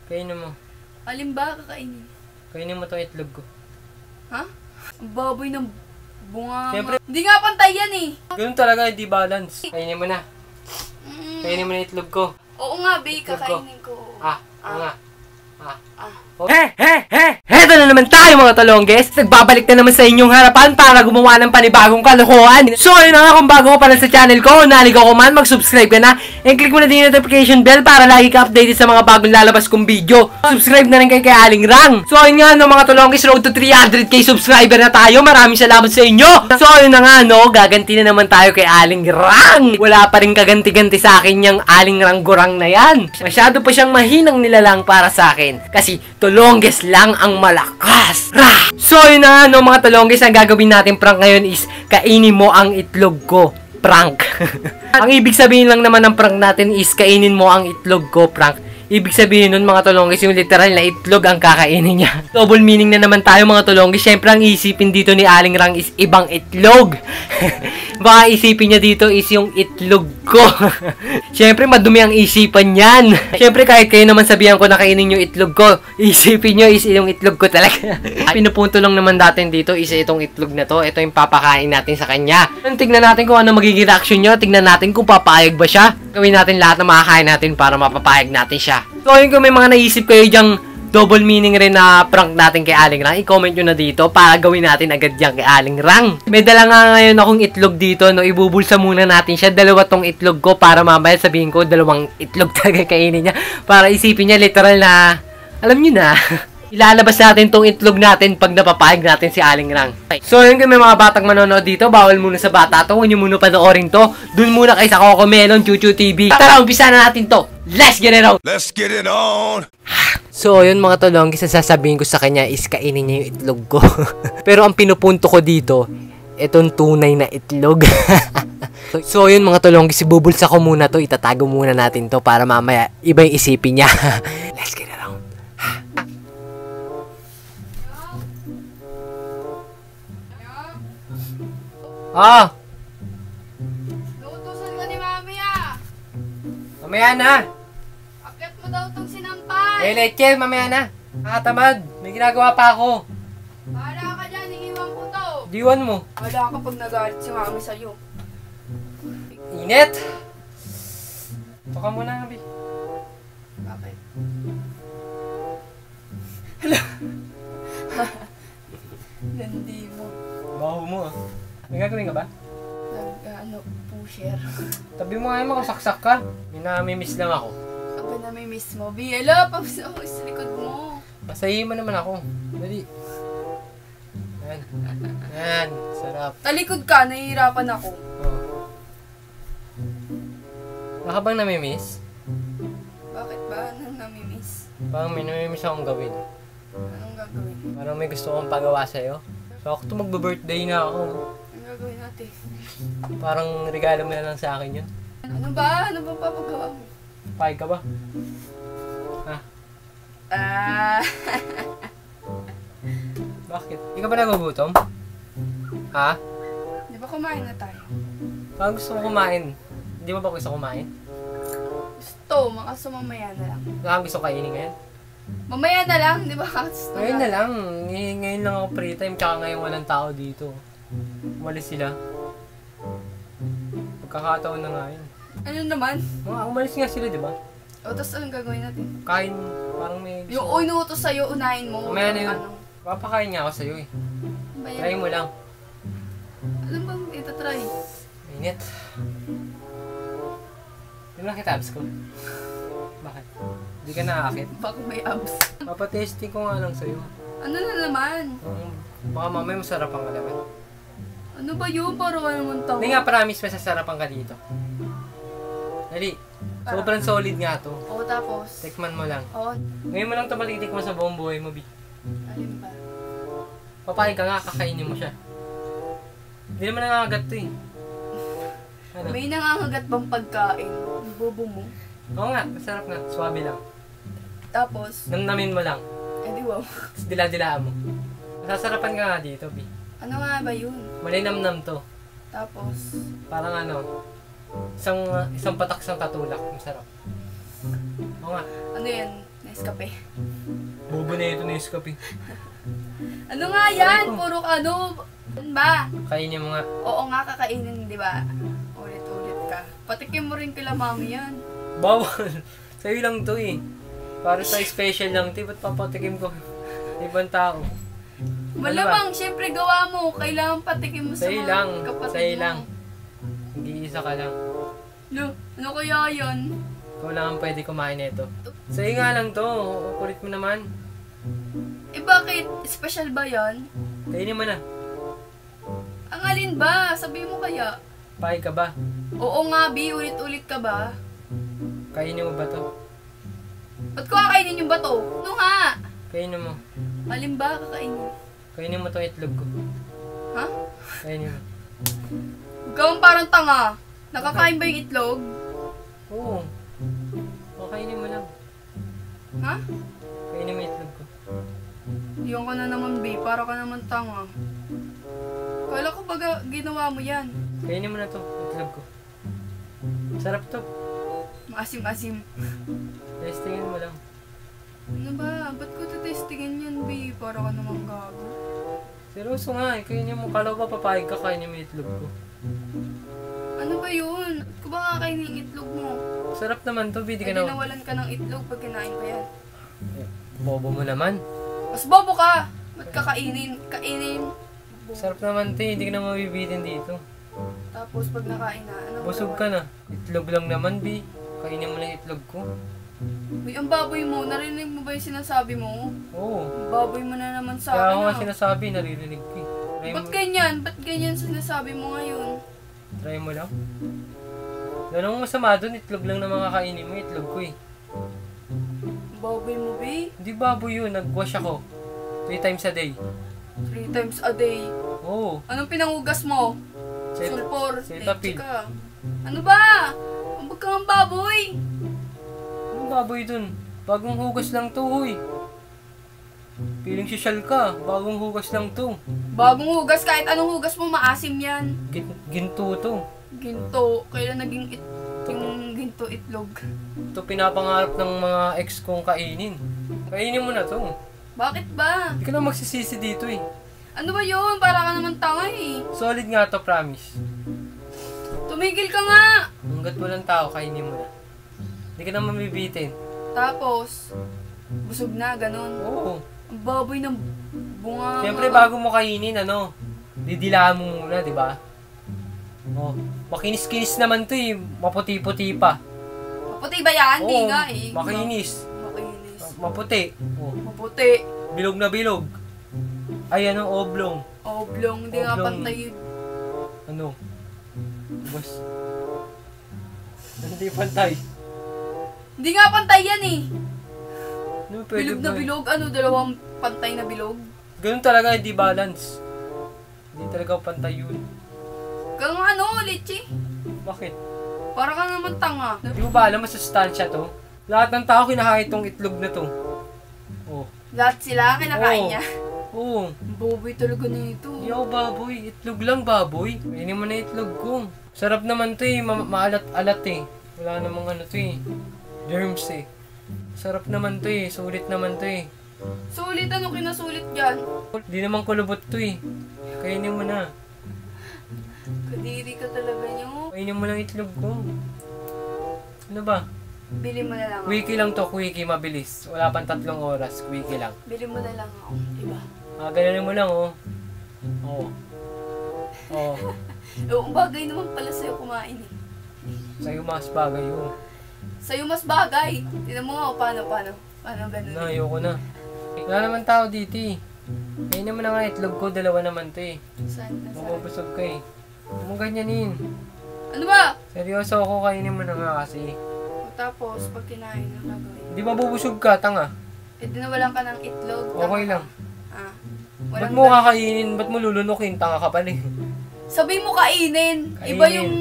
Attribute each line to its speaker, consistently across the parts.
Speaker 1: Kainin mo.
Speaker 2: Alin ba kakainin?
Speaker 1: Kainin mo itong itlog ko.
Speaker 2: Ha? Ang baboy ng bunga.
Speaker 1: Siyempre.
Speaker 2: Hindi nga pantay yan eh.
Speaker 1: Ganun talaga, hindi balance. Kainin mo na. Kainin mo na itlog ko.
Speaker 2: Oo nga, Bay,
Speaker 1: Itlog ko.
Speaker 2: kakainin ko.
Speaker 1: Oo nga.
Speaker 2: Oh.
Speaker 1: Heto na naman tayo mga talongges. Nagbabalik na naman sa inyong harapan para gumawa ng panibagong kalokohan. So yun na nga, kung bago ka pa lang sa channel ko, naligaw ko man, mag-subscribe ka na. And click mo na din yung notification bell para lagi ka updated sa mga bagong lalabas kong video. Subscribe na rin kay Aling Rang. So yun nga no mga talongges, road to 300k subscriber na tayo. Maraming salamat sa inyo. So yun na nga no, gaganti na naman tayo kay Aling Rang. Wala pa rin kaganti-ganti sa akin yung Aling Rang Gurang na yan. Masyado pa siyang mahinang nilalang para sa akin. Kasi talongges lang ang malakas. Rah! So yun na nga no mga talongges, ang gagawin natin prank ngayon is kainin mo ang itlog ko. Prank. Ang ibig sabihin lang naman ng prank natin is kainin mo ang itlog ko. Prank. Ibig sabihin nun mga talongges, yung literal na itlog ang kakainin niya. Double meaning na naman tayo mga talongges. Siyempre ang isipin dito ni Aling Rang is ibang itlog. Baka isipin niya dito is yung itlog ko. Siyempre madumi ang isipan niyan. Siyempre kahit kayo naman sabihan ko na kainin yung itlog ko, isipin niyo is yung itlog ko talaga. Pinupunto lang naman natin dito is itong itlog na to. Ito yung papakain natin sa kanya. Tignan natin kung ano magiging reaction niya. Tignan natin kung papayag ba siya. Gawin natin lahat na makakain natin para mapapayag natin siya. So yun, kung may mga naisip kayo dyang double meaning rin na prank natin kay Aling Rang, i-comment nyo na dito para gawin natin agad yan kay Aling Rang. May dala nga ngayon akong itlog dito, no, ibubulsa muna natin siya. Dalawa tong itlog ko para mamaya sabihin ko dalawang itlog talaga kainin niya. Para isipin niya literal na, alam niyo na. Ilalabas natin tong itlog natin pag napapayag natin si Aling Rang. So yun, kung may mga batang manonood dito, bawal muna sa bata to. Huwag nyo muna panoorin to. Dun muna kayo sa Cocomelon, Chuchu TV. Tara, umpisa na natin to. Let's get it on!
Speaker 3: Let's get it on!
Speaker 1: So yun mga talongges, sasabihin ko sa kanya is kainin niya yung itlog ko. Pero ang pinupunto ko dito, itong tunay na itlog. So yun mga talongges, ibubulsa ko muna to. Itatago muna natin to para mamaya iba yung isipin niya. Let's get it on! Ah!
Speaker 2: Nautusan ka ni Mami ah!
Speaker 1: Mamaya na!
Speaker 2: Akyat mo daw tong sinampay!
Speaker 1: Leche, mamaya na! Nakatamad! May ginagawa pa ako!
Speaker 2: Bahala ka dyan, iiwan ko to!
Speaker 1: Diwan mo!
Speaker 2: Wala ka pag nagalit si Mami sa'yo.
Speaker 1: Init! Ito ka muna, Abi.
Speaker 2: Bakit? Landi mo.
Speaker 1: Baho mo ah. May gagawin ka ba?
Speaker 2: Pusher.
Speaker 1: Tabi mo nga yung makasaksak ka. May namimiss lang ako.
Speaker 2: Ako na may miss mo. Biela, paps ako sa likod mo.
Speaker 1: Masahin mo naman ako. Dali. Yan. Yan. Sarap.
Speaker 2: Talikod ka, nahihirapan ako.
Speaker 1: Oh. Baka bang namimiss?
Speaker 2: Bakit ba? Anong namimiss?
Speaker 1: Parang may namimiss akong gawin.
Speaker 2: Anong gagawin?
Speaker 1: Parang may gusto kong pagawa sa'yo. So ako to magbe-birthday na ako.
Speaker 2: Anong gagawin natin?
Speaker 1: Parang regalo mo na lang sa akin yun.
Speaker 2: Ano ba? Ano ba papagawa mo?
Speaker 1: Payag ka ba? Ha?
Speaker 2: Ah.
Speaker 1: Bakit? Di ka ba nagugutom? Ha?
Speaker 2: Di ba kumain na tayo?
Speaker 1: Parang gusto ko kumain. Hindi mo ba gusto kumain?
Speaker 2: Gusto, makaso mamaya na lang.
Speaker 1: Baka gusto kainin ngayon?
Speaker 2: Mamaya na lang, di ba? Gusto
Speaker 1: Ngayon na lang. Ngayon lang ako free time. Tsaka ngayon walang tao dito. Umalis sila. Pagkakataon na nga yun.
Speaker 2: Ano naman?
Speaker 1: Umalis nga sila, di ba?
Speaker 2: O, tapos anong gagawin natin?
Speaker 1: Kain. Parang may gusto.
Speaker 2: Yung inuutos sa'yo, unahin mo.
Speaker 1: Mamaya na yun.
Speaker 2: Ano?
Speaker 1: Papakain nga ako sa'yo eh.
Speaker 2: Bayan.
Speaker 1: Try mo lang.
Speaker 2: Alam bang itatry?
Speaker 1: Init. Yung nakita abs ko. Bakit? Hindi ka nakakit?
Speaker 2: Baka may abs.
Speaker 1: Papatesting ko nga lang sa'yo.
Speaker 2: Ano na naman?
Speaker 1: Baka mamaya masarap ang alaman.
Speaker 2: Ano ba yun? Parang ka naman tao.
Speaker 1: Hindi nga, promise, masasarapan ka dito. Dali. Sobrang solid nga to.
Speaker 2: Oo, tapos?
Speaker 1: Tikman mo lang.
Speaker 2: Oo.
Speaker 1: Ngayon mo lang ito matitikman sa buong buhay mo, Bi.
Speaker 2: Alin ba?
Speaker 1: Papayag ka nga, kakainin mo siya. Hindi naman nangangagat to eh. Ano?
Speaker 2: May nangangagat bang pagkain? Bobo mo.
Speaker 1: Oo nga, masarap nga. Swabe lang.
Speaker 2: Tapos?
Speaker 1: Namnamin mo lang.
Speaker 2: Eh di wow.
Speaker 1: Tapos dila-dilaan mo. Masasarapan ka nga dito, Bi.
Speaker 2: Ano nga ba yun?
Speaker 1: Malinamnam to.
Speaker 2: Tapos?
Speaker 1: Parang ano, isang patak sang katulak. Masarap. Oo nga.
Speaker 2: Ano yan? Nescafe.
Speaker 1: Bobo na ito na Nescafe.
Speaker 2: Ano nga yan? Puro ano ba?
Speaker 1: Kainin mo nga.
Speaker 2: Oo nga, kakainin, di ba? Ulit-ulit ka. Patikim mo rin kila mami yan.
Speaker 1: Bawal. Sa'yo lang to eh. Para sa special lang to. Ba't papatikim ko? Ibang tao.
Speaker 2: Malamang, syempre gawa mo. Kailangan patikim mo sa
Speaker 1: Sa'yo
Speaker 2: mga
Speaker 1: lang.
Speaker 2: kapatid
Speaker 1: Sa'yo
Speaker 2: mo.
Speaker 1: lang. Nag-iisa ka lang.
Speaker 2: Ano kaya yan?
Speaker 1: Ikaw lang ang pwede kumain nito. Sa'yo nga lang to. Kulit mo naman.
Speaker 2: Eh bakit? Special ba yan?
Speaker 1: Kainin mo na.
Speaker 2: Ang alin ba? Sabi mo kaya?
Speaker 1: Pahay ka ba?
Speaker 2: Oo nga, Bi. Ulit-ulit ka ba?
Speaker 1: Kainin mo ba to?
Speaker 2: Ba't ko kakainin yung bato? Ano nga?
Speaker 1: Kainin mo.
Speaker 2: Alin ba kakainin?
Speaker 1: Kainin mo tong itlog ko.
Speaker 2: Ha?
Speaker 1: Kainin mo.
Speaker 2: Gawang parang tanga. Nakakain ba yung itlog?
Speaker 1: Oo. O, kainin mo lang.
Speaker 2: Ha?
Speaker 1: Kainin mo yung itlog ko.
Speaker 2: Diyan ka na naman, Bi. Para ka naman tanga. Kala ko baga ginawa mo yan.
Speaker 1: Kainin mo na to, itlog ko. Sarap to.
Speaker 2: Maasim-asim.
Speaker 1: Testingin mo lang.
Speaker 2: Ano ba? Ba't ko testingin yan, Bi? Para ka naman gago.
Speaker 1: Seryoso nga eh. Kainin mo. Kala ko ba papayag ka kainin mo yung itlog ko.
Speaker 2: Ano ba yun? Ba't ko ba kakainin yung itlog mo?
Speaker 1: Sarap naman to, Bidi ka
Speaker 2: Pwede
Speaker 1: na.
Speaker 2: nawalan ka ng itlog pag kinain ko yan.
Speaker 1: Bobo mo naman.
Speaker 2: Mas bobo ka! Ba't kakainin? Kainin.
Speaker 1: Sarap naman to eh. Hindi ka na mabibitin dito.
Speaker 2: Tapos pag nakain na, ano
Speaker 1: Busog ka na. Itlog lang naman, Bi. Kainin mo lang yung itlog ko.
Speaker 2: Uy, ang baboy mo, narinig mo ba yung sinasabi mo?
Speaker 1: Oo.
Speaker 2: Ang baboy mo na naman sa
Speaker 1: Kaya ako
Speaker 2: akin
Speaker 1: nga
Speaker 2: ah.
Speaker 1: sinasabi, naririnig ko eh. Try
Speaker 2: Ba't
Speaker 1: mo,
Speaker 2: ganyan? Ba't ganyan sinasabi mo ngayon?
Speaker 1: try mo lang. Anong masama doon? Itlog lang na makakainin mo. Itlog ko eh.
Speaker 2: Ang baboy mo, Bi?
Speaker 1: Hindi baboy yun. Nag-wash ako. 3 times a day.
Speaker 2: 3 times a day.
Speaker 1: Oo.
Speaker 2: Anong pinangugas mo?
Speaker 1: Set-
Speaker 2: Sulfur.
Speaker 1: Cetaphil.
Speaker 2: Leche ka. Ano ba? Ang kang baboy.
Speaker 1: Anong baboy dun? Bagong hugas lang to, huy. Piling sosyal ka. Bagong hugas lang to.
Speaker 2: Bagong hugas, kahit anong hugas mo, maasim yan.
Speaker 1: Ginto to.
Speaker 2: Ginto. Kailan naging yung ginto itlog?
Speaker 1: Ito pinapangarap ng mga ex kong kainin. Kainin mo na to.
Speaker 2: Bakit ba?
Speaker 1: Hindi ka na magsisisi dito eh.
Speaker 2: Ano ba yun? Para ka naman tanga eh.
Speaker 1: Solid nga to, promise.
Speaker 2: Tumigil ka nga!
Speaker 1: Hanggat walang tao, kainin mo na. Hindi ka na mamibitin.
Speaker 2: Tapos, busog na, ganun.
Speaker 1: Oo.
Speaker 2: Ang baboy ng bunga.
Speaker 1: Siyempre, bago mo kainin, didilaan mo muna, di ba? Oh, makinis-kinis naman to eh. Maputi-puti pa.
Speaker 2: Maputi ba yan? Hindi
Speaker 1: Oo,
Speaker 2: nga eh.
Speaker 1: makinis.
Speaker 2: Makinis.
Speaker 1: Maputi. Oh,
Speaker 2: Maputi.
Speaker 1: bilog na bilog. Ay, oblong.
Speaker 2: Oblong. Hindi nga
Speaker 1: Oblong.
Speaker 2: pantay yun.
Speaker 1: Ano? Bas. Hindi pantay.
Speaker 2: Hindi nga pantay yan eh.
Speaker 1: Ano, pwede
Speaker 2: Bilog na
Speaker 1: ba?
Speaker 2: bilog. Ano, dalawang pantay na bilog?
Speaker 1: Ganun talaga, hindi balance. Hindi talaga pantay yun.
Speaker 2: Kang ano, leche?
Speaker 1: Bakit?
Speaker 2: Para ka naman tanga.
Speaker 1: Di mo ba alam masustansya to? Lahat ng tao kinakain tong itlog na to. Oh.
Speaker 2: Lahat sila kinakain
Speaker 1: Oo.
Speaker 2: niya.
Speaker 1: Oo.
Speaker 2: Boboy talaga nito.
Speaker 1: Hindi ako baboy. Itlog lang baboy. Kainin mo na itlog ko. Sarap naman to eh. Maalat-alat eh. Wala namang ano to eh. Germs eh. Sarap naman to eh. Sulit naman to eh.
Speaker 2: Sulit, ano kinasulit dyan?
Speaker 1: Hindi naman kulubot to eh. Kainin mo na.
Speaker 2: Kadiri ka talaga nyo.
Speaker 1: Kainin mo lang itlog ko. Ano ba?
Speaker 2: Bili mo na lang ako.
Speaker 1: Quickie lang to. Quickie. Mabilis. Wala pang 3 oras. Quickie lang.
Speaker 2: Bili mo na lang ako. Diba?
Speaker 1: Ganonin mo lang oh. Oo. Oo.
Speaker 2: Ang bagay naman pala sa'yo kumain eh.
Speaker 1: Sa'yo mas bagay yun.
Speaker 2: Sa'yo mas bagay. Tignan mo nga paano ganun.
Speaker 1: Na, ayoko na. Wala naman tao dito eh. Kainin mo na nga itlog ko, 2 naman to eh.
Speaker 2: Saan?
Speaker 1: Mabubusog ka eh. Huwag mong ganyanin.
Speaker 2: Ano ba?
Speaker 1: Seryoso ako, kainin mo na nga kasi.
Speaker 2: O, tapos, pag kinain na gagawin.
Speaker 1: Di mabubusog ka, tanga.
Speaker 2: Eh, dinawalan ka ng itlog.
Speaker 1: Okay lang.
Speaker 2: Ah.
Speaker 1: Ba't mo kakainin? Ba't mo lulunukin? Tanga ka pala eh.
Speaker 2: Sabi mo kainin. Iba
Speaker 1: Kainin.
Speaker 2: yung,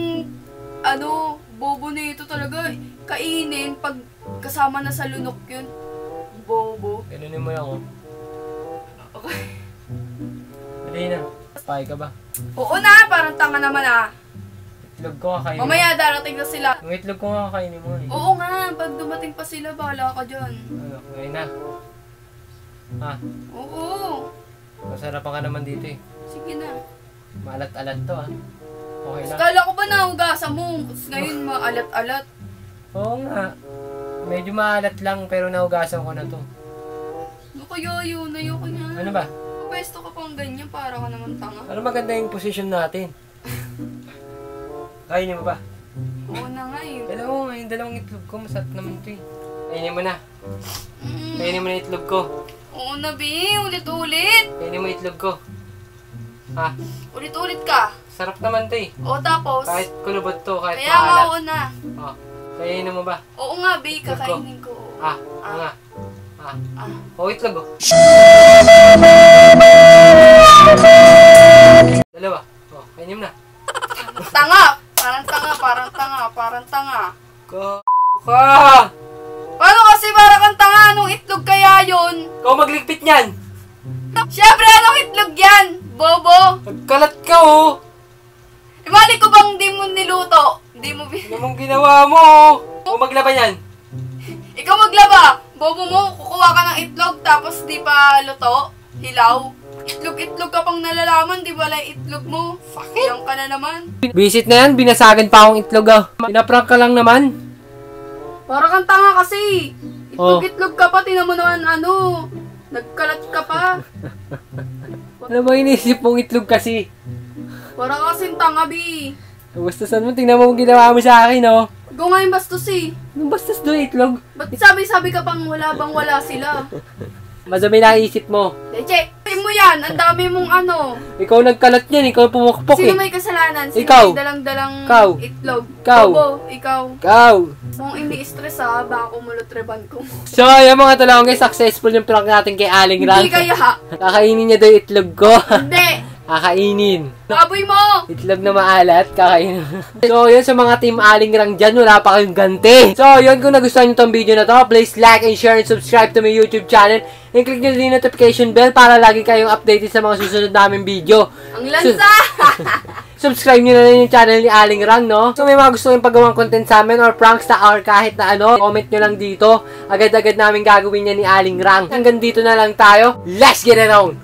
Speaker 2: bobo na ito talaga. Kainin pag kasama na sa lunok yun. Bobo.
Speaker 1: Ganunin mo lang oh.
Speaker 2: Okay.
Speaker 1: Dali na. Pahay ka ba?
Speaker 2: Oo na, parang tanga naman ah.
Speaker 1: Itlog ko kakainin mo.
Speaker 2: Mamaya darating na sila.
Speaker 1: Yung itlog ko kakainin mo eh.
Speaker 2: Oo nga, pag dumating pa sila, bahala ka dyan.
Speaker 1: Ano, ngayon na. Ha?
Speaker 2: Oo.
Speaker 1: Masarapan ka naman dito eh.
Speaker 2: Sige na.
Speaker 1: Maalat-alat to ha. Okay na.
Speaker 2: Kala ko ba nahugasan mo? Ngayon maalat-alat.
Speaker 1: Oo nga. Medyo maalat lang pero nahugasan ko na to.
Speaker 2: Ano kaya yun? Ayoko niya.
Speaker 1: Ano ba?
Speaker 2: Pwesto ka pang ganyan, para ka naman tanga.
Speaker 1: Ano maganda yung position natin? Kainin mo ba?
Speaker 2: Oo na nga eh.
Speaker 1: Yung dalawang itlog ko, masarap naman ito eh. Kainin mo na.
Speaker 2: Mm.
Speaker 1: Kainin mo na itlog ko.
Speaker 2: Oo na, B. Ulit-ulit.
Speaker 1: Kainin mo itlog ko. Ha?
Speaker 2: Ulit-ulit ka.
Speaker 1: Sarap naman ito eh.
Speaker 2: O tapos,
Speaker 1: Kahit kulubot to, kahit
Speaker 2: kaya nga
Speaker 1: maalat.
Speaker 2: oo na.
Speaker 1: Oh. Kainin mo ba?
Speaker 2: Oo nga, B. Kakainin ko.
Speaker 1: Ano nga?
Speaker 2: Ah.
Speaker 1: O itlog oh. Dalawa. Oh, kainin mo na.
Speaker 2: Tanga! Parang tanga.
Speaker 1: Ka!
Speaker 2: Paano kasi parang kang tanga? Anong itlog kaya yun?
Speaker 1: Ikaw magligpit niyan!
Speaker 2: Siyempre, anong itlog yan? Bobo!
Speaker 1: Nagkalat ka oh!
Speaker 2: Imali ko bang di mo niluto? Di mo
Speaker 1: Ano mong ginawa mo oh? Ikaw maglaban yan!
Speaker 2: Ikaw maglaba! Bobo mo, kukuha ka ng itlog tapos di pa luto? Hilaw? Itlog-itlog ka pang nalalaman, di ba lang itlog mo? Yan ka na naman.
Speaker 1: Visit na yan, binasagan pa akong itlog ah. Pinaprank ka lang naman.
Speaker 2: Parang kang tanga kasi. Itlog-itlog ka pa, tinan mo naman ano. Nagkalat ka pa.
Speaker 1: Ano ba inisip mong itlog kasi?
Speaker 2: Parang kasing tanga, Bi.
Speaker 1: Bastasan mo, tingnan mo kung ginawa mo sa akin oh.
Speaker 2: Ikaw nga yung bastos eh.
Speaker 1: Anong bastos doon itlog?
Speaker 2: Ba't sabi-sabi ka pang wala bang wala sila?
Speaker 1: Madami na isip mo.
Speaker 2: Leche, mo yan. Ang dami mong ano.
Speaker 1: Ikaw nagkalat yan, ikaw pumukpok eh.
Speaker 2: Sino may kasalanan? Sino
Speaker 1: Ikaw.
Speaker 2: may dalang-dalang
Speaker 1: Ikaw.
Speaker 2: itlog?
Speaker 1: Ikaw.
Speaker 2: Bobo, ikaw.
Speaker 1: Ikaw.
Speaker 2: Kung hindi stress ha, baka kumulot reban ko.
Speaker 1: So, yung mga talong guys, successful yung prank natin kay Aling Rang.
Speaker 2: Hindi kaya.
Speaker 1: Kakainin niya daw yung itlog ko.
Speaker 2: Hindi.
Speaker 1: Kakainin.
Speaker 2: Baboy mo.
Speaker 1: Itlog na maalat, kakainin. So, yun sa mga team Aling Rang dyan, wala pa kayong ganti. So, yun, kung nagustuhan nyo tong video na to, please like and share and subscribe to my YouTube channel. And click nyo din yung notification bell para lagi kayong updated sa mga susunod naming video.
Speaker 2: Ang lansa.
Speaker 1: Subscribe nyo na rin yung channel ni Aling Rang, no? So, may mga gusto kayong paggawang content sa amin or pranks na or kahit na ano, comment nyo lang dito. Agad-agad namin gagawin yan ni Aling Rang. Hanggang dito na lang tayo. Let's get it on!